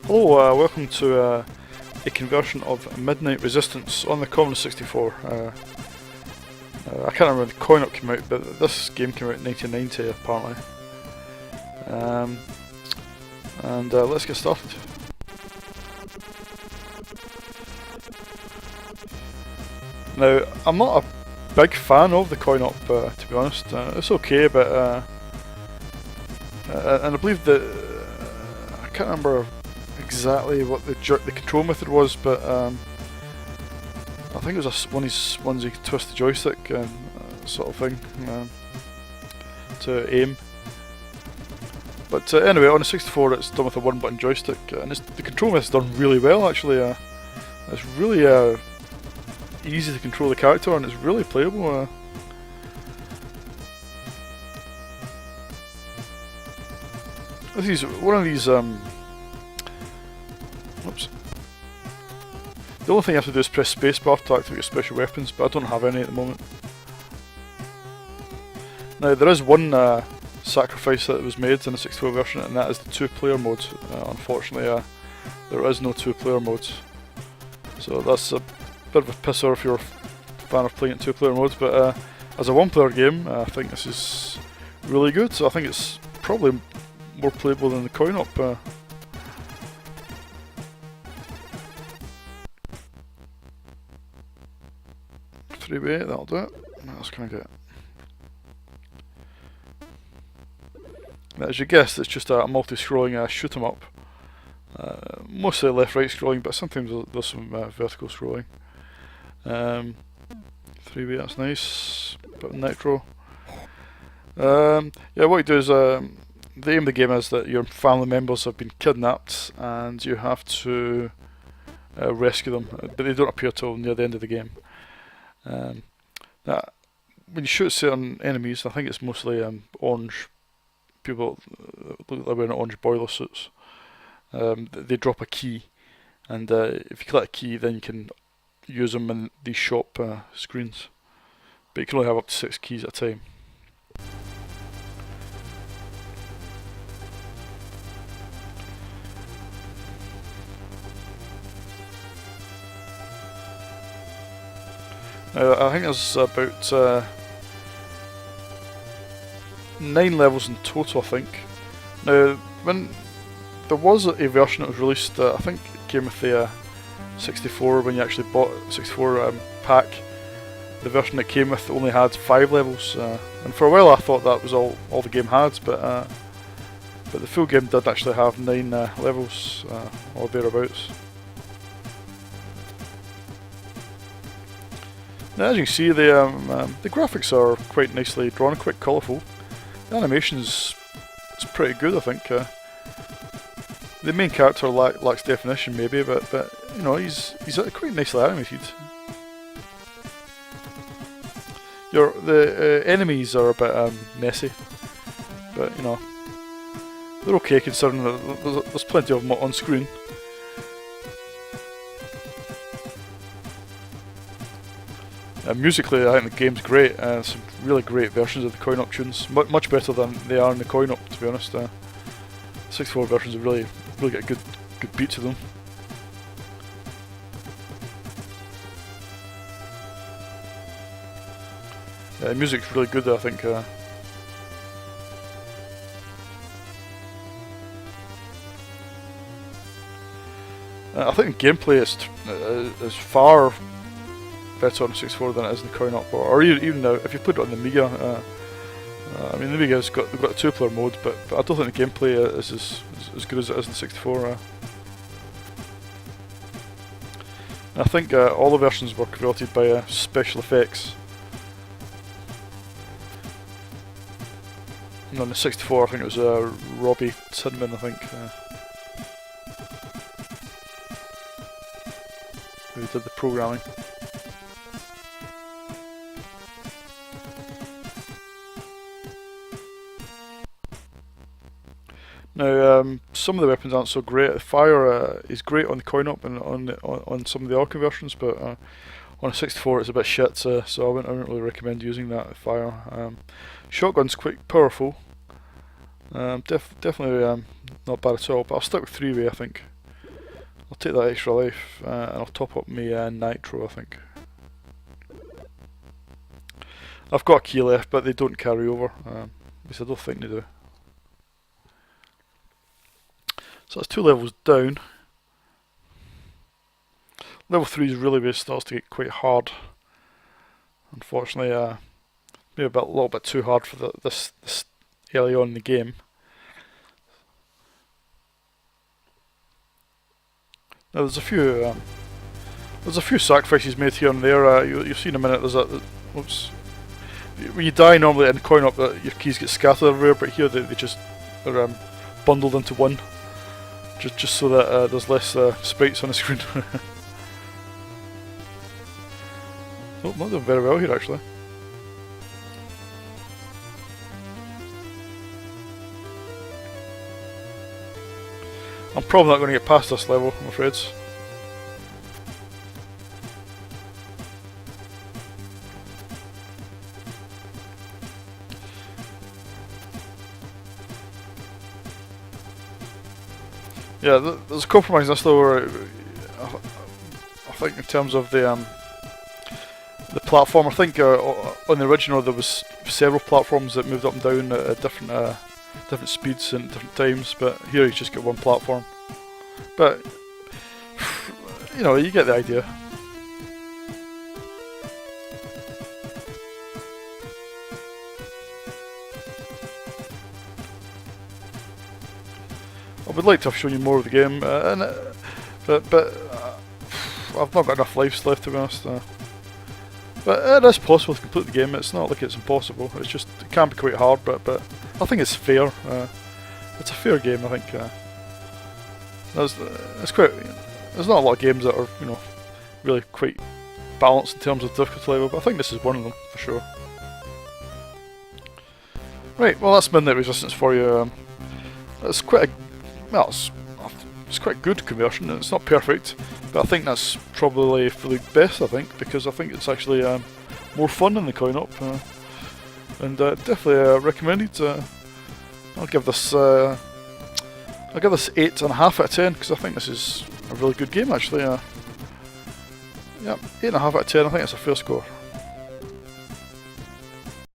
Hello, welcome to a conversion of Midnight Resistance on the Commodore 64. I can't remember when the coin-op came out, but this game came out in 1990 apparently. Let's get started. Now, I'm not a big fan of the coin-op, to be honest. It's okay, but and I believe that I can't remember exactly what the control method was, but I think it was one of these ones you could twist the joystick and sort of thing to aim. But anyway, on the 64 it's done with a one-button joystick, and the control method's done really well actually. It's really easy to control the character, and it's really playable. This is one of these. Oops. The only thing you have to do is press spacebar to activate your special weapons, but I don't have any at the moment. Now there is one sacrifice that was made in the 64 version, and that is the two-player mode. Unfortunately, there is no two-player mode, so that's a bit of a pisser if you're a fan of playing in two-player mode. But as a one-player game, I think this is really good. So I think it's probably more playable than the coin-op. 3-way, that'll do it. What else can I get? Now, as you guessed, it's just a multi-scrolling shoot 'em up. Mostly left-right scrolling, but sometimes there's some vertical scrolling. 3-way, that's nice. Bit of nitro. Yeah, what you do is the aim of the game is that your family members have been kidnapped, and you have to rescue them, but they don't appear till near the end of the game. Now, when you shoot certain enemies, I think it's mostly orange people look like they're wearing orange boiler suits. They drop a key, and if you collect a key, then you can use them in these shop screens. But you can only have up to 6 keys at a time. I think there's about 9 levels in total, I think. Now, when there was a version that was released, I think it came with the 64, when you actually bought the 64 pack, the version that came with only had 5 levels, and for a while I thought that was all the game had, but the full game did actually have 9 levels, or thereabouts. Now, as you can see, the graphics are quite nicely drawn, quite colourful. The animation's pretty good, I think. The main character lacks definition, maybe, but you know, he's quite nicely animated. The enemies are a bit messy, but you know, they're okay considering that there's plenty of them on screen. Musically, I think the game's great. Some really great versions of the coin-op tunes, much better than they are in the coin-op, to be honest. 64 versions have really got a good beat to them. The music's really good, I think. I think the gameplay is far better on the 64 than it is in the coin-op, or even now, if you put it on the Amiga. I mean, the Amiga's got a two-player mode, but I don't think the gameplay is as good as it is in the 64. I think all the versions were converted by special effects. And on the 64, I think it was Robbie Sidman, I think, who did the programming. Now, some of the weapons aren't so great. The fire is great on the coin-op and on some of the Arkham versions, but on a 64 it's a bit shit, so I wouldn't really recommend using that fire. Shotgun's quite powerful. Definitely not bad at all, but I'll stick with 3-way, I think. I'll take that extra life and I'll top up my nitro, I think. I've got a key left, but they don't carry over. At least I don't think they do. So that's 2 levels down. Level 3 is really where it starts to get quite hard. Unfortunately, maybe a little bit too hard for this early on in the game. Now there's a few sacrifices made here and there. You'll see in a minute. Oops. When you die normally in coin up, your keys get scattered everywhere, but here they just are bundled into one, just so that there's less sprites on the screen. Oh, not doing very well here actually. I'm probably not going to get past this level, I'm afraid. Yeah, there's a compromise in this though, where I think in terms of the platform, I think on the original there was several platforms that moved up and down at different speeds and different times, but here you just get one platform. But you know, you get the idea. I would like to have shown you more of the game, but I've not got enough lives left, to be honest. But it is possible to complete the game. It's not like it's impossible. It's just, it can be quite hard, but I think it's fair. It's a fair game, I think. There's not a lot of games that are, you know, really quite balanced in terms of difficulty level, but I think this is one of them for sure. Right, well that's Midnight Resistance for you. It's quite a, well, it's quite good conversion. It's not perfect, but I think that's probably for the best, I think, because I think it's actually more fun than the coin op, and definitely recommended. I'll give this 8.5 out of 10 because I think this is a really good game actually. Yeah, 8.5 out of 10. I think it's a fair score.